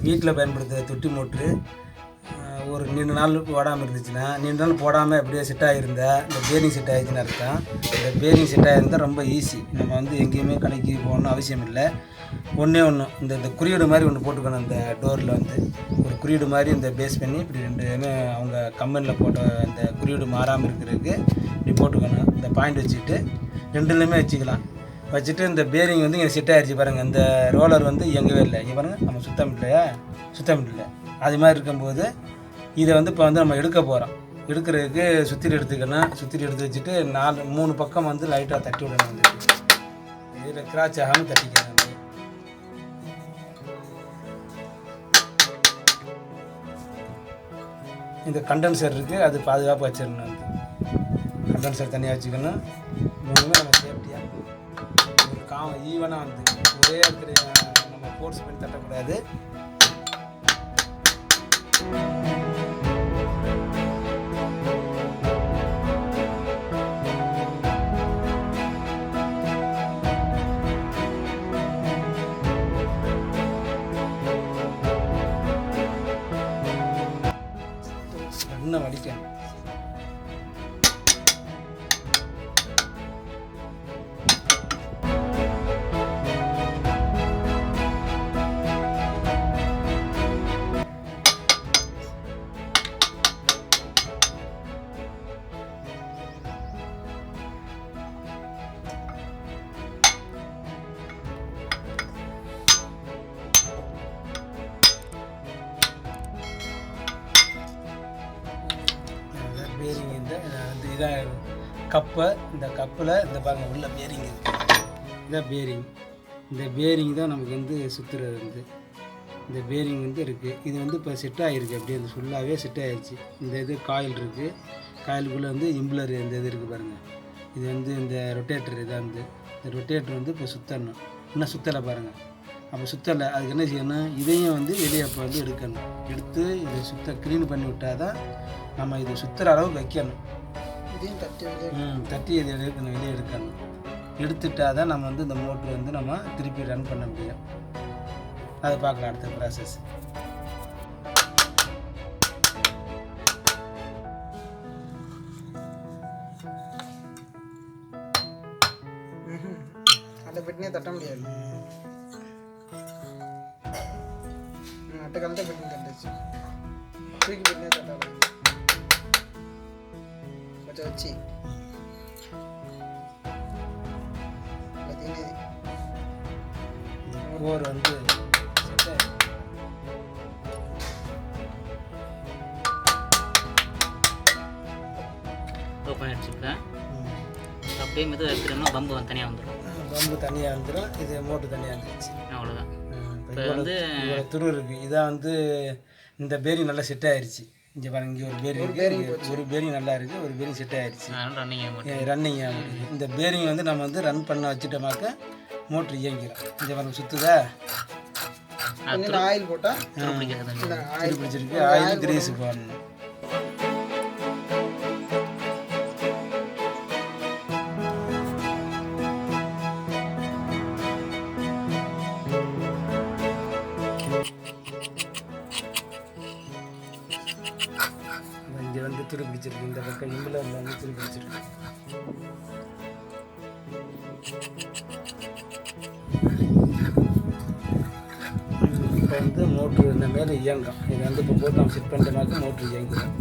வீட்டில் பயன்படுத்துகிற தொட்டி மோட்ரு ஒரு நீண்ட நாள் போடாமல் இருந்துச்சுன்னா, நீண்ட நாள் போடாமல் அப்படியே செட் ஆகியிருந்தா இந்த பேரிங் செட் ஆகிடுச்சுன்னு அர்த்தம். இந்த பேரிங் செட் ஆகியிருந்தால் ரொம்ப ஈஸி. நம்ம வந்து எங்கேயுமே கடைக்கு போகணும் அவசியம் இல்லை. ஒன்றே இந்த குறியீடு மாதிரி ஒன்று போட்டுக்கணும். இந்த டோரில் வந்து ஒரு குறியீடு மாதிரி இந்த பேஸ் பண்ணி இப்படி ரெண்டுமே அவங்க கம்பெனியில் போட்ட அந்த குறியீடு மாறாமல் இருக்கிறதுக்கு இப்படி போட்டுக்கணும். இந்த பாயிண்ட் வச்சுக்கிட்டு ரெண்டுலேயுமே வச்சுக்கலாம். வச்சுட்டு இந்த பேரிங் வந்து இங்கே செட் ஆகிடுச்சு பாருங்கள். இந்த ரோலர் வந்து இயங்கவே இல்லை. இங்கே பாருங்கள், நம்ம சுத்தம் இல்லை. அது மாதிரி இருக்கும்போது இதை வந்து இப்போ வந்து நம்ம எடுக்க போகிறோம். எடுக்கிறதுக்கு சுத்திரி எடுத்துக்கணும். சுத்திரி எடுத்து வச்சுட்டு 3 பக்கம் வந்து லைட்டாக தட்டி விடணும். வந்து இதில் கிராச் ஆகாமல் தட்டிக்கணும். இந்த கண்டென்சர் இருக்குது, அது பாதுகாப்பாக வச்சிடணும். வந்து கண்டென்சர் தனியாக வச்சுக்கணும். மூணுமே நம்ம சேஃப்டியாக ஈவனாக வந்து ஒரே இடத்துல நம்ம ஃபோர்ஸ் பண்ணி தட்டக்கூடாது. எண்ணெய் வடிக்கணும். பேரிங் இந்த இதான் கப்பை. இந்த கப்பில் இந்த பாருங்கள் உள்ள பேரிங் இருக்குது. இதான் பேரிங். இந்த பேரிங் தான் நமக்கு வந்து சுற்றுறது. வந்து இந்த பேரிங் வந்து இருக்குது. இது வந்து இப்போ செட் ஆகிருக்கு. அப்படியே அந்த ஃபுல்லாகவே செட் ஆகிடுச்சு. இந்த இது காயில் இருக்குது. காயிலுக்குள்ளே வந்து இம்புலர் இந்த இது இருக்குது பாருங்கள். இது வந்து இந்த ரொட்டேட்டர். இதான் வந்து இந்த ரொட்டேட்டர் வந்து இப்போ சுற்றணும். இன்னும் சுற்றலை பாருங்கள். அப்போ சுற்றலை, அதுக்கு என்ன செய்யணும், இதையும் வந்து வெளியே அப்போ வந்து எடுக்கணும். எடுத்து இதை க்ளீன் பண்ணி விட்டால் தான் நம்ம இதை சுற்றுற அளவுக்கு வைக்கணும். இதையும் தட்டி இதை எடுக்கணும், வெளியே எடுக்கணும். எடுத்துட்டால் தான் நம்ம வந்து இந்த மோட்ரு வந்து நம்ம திருப்பி ரன் பண்ண முடியும். அதை பார்க்கலாம் அடுத்த ப்ராசஸ். அந்த பெட்டினே தட்ட முடியாது. அட்டை கலந்த பெட்டினே தட்டுச்சு. தூக்கி பெட்டினே தட்டாது. கொஞ்சம் வச்சு ஓர் வந்து ஓப்பன் அடிச்சுப்பேன். அப்படியே மெதுவாக எடுத்துட்டோம்னா பம்பு தனியாக வந்துடும். இது மோட்ரு தனியாக வந்துடுச்சு. அவ்வளோதான். இப்போ வந்து துரு இருக்குது. இதான் வந்து இந்த பேரிங் நல்லா செட் ஆகிடுச்சு. இங்கே பாருங்க, இங்கே ஒரு பேரிங் இருக்குது. ஒரு பேரிங் நல்லா இருக்குது, ஒரு பேரிங் செட் ஆகிடுச்சு. ரன்னிங் ஆகும். இந்த பேரிங் வந்து நம்ம வந்து ரன் பண்ண வச்சுட்டோமாக்க மோட்ரு இயங்கிடும். இங்கே பாருங்க சுற்றுதா. ஆயில் போட்டால் ஆயில் பிடிச்சிருக்கு. ஆயில் கிரீஸ் போடணும். இங்கே வந்து துரு பிடிச்சிருக்கு. இந்த பக்கம் இம்புலரில் வந்து துரு பிடிச்சிருக்கு. இப்போ வந்து மோட்ரு இந்த மேலே இயங்கும். இதை வந்து இப்போ போட்டு நம்ம செட் பண்ணுறனாக்க மோட்ரு இயங்கிடும்.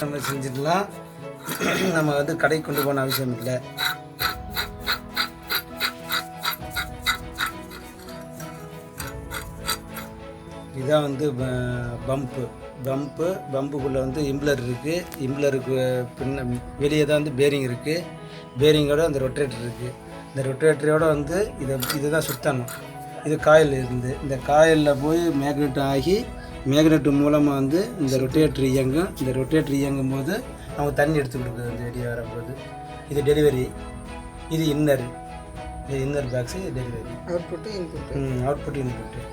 நம்ம செஞ்சிடலாம். நம்ம வந்து கடைக்கு கொண்டு போன அவசியம் இல்லை. இதான் வந்து பம்புக்குள்ளே வந்து இம்புலர் இருக்குது. இம்புலருக்கு வெளியே தான் வந்து பேரிங் இருக்குது. பேரிங்கோட அந்த ரொட்டேட்டர் இருக்குது. இந்த ரொட்டேட்டரோட வந்து இதுதான் சுற்றணும். இது காயில் இருந்து இந்த காயிலில் போய் மேக்னெட் ஆகி மேக்னெட் மூலமாக வந்து இந்த ரொட்டேட்டர் இயங்கும். இந்த ரொட்டேட்டர் இயங்கும் போது அவங்க தண்ணி எடுத்து கொடுக்குது. அந்த வெளியே வரும்போது இது டெலிவரி. இது inner box delivery. Output input.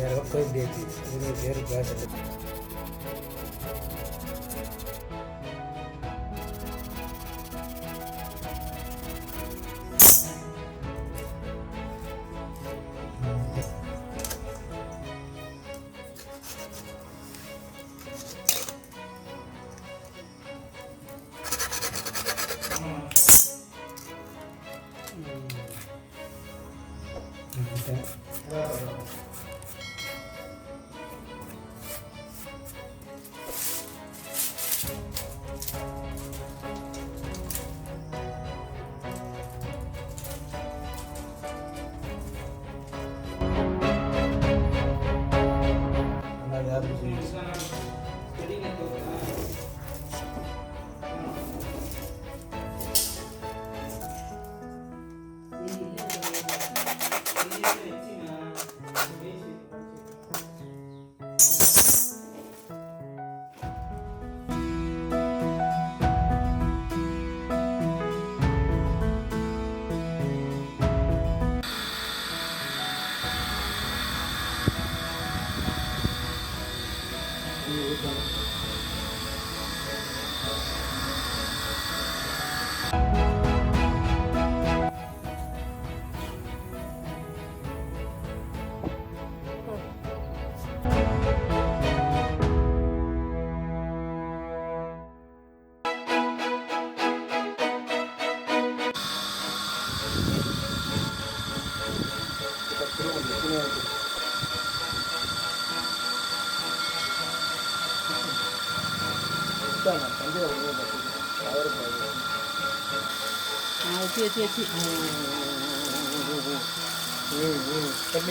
வேறு போய் முடியாது. இது பேர் கிளாஸ்.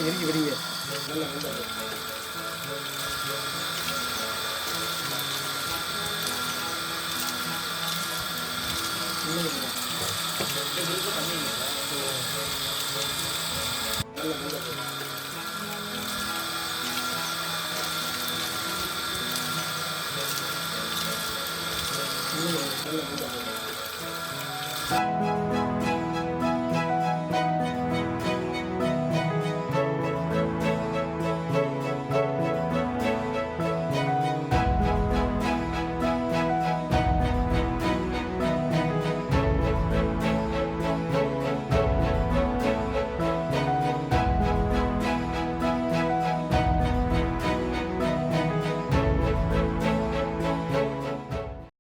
இறுக்கி விடுங்க. நல்ல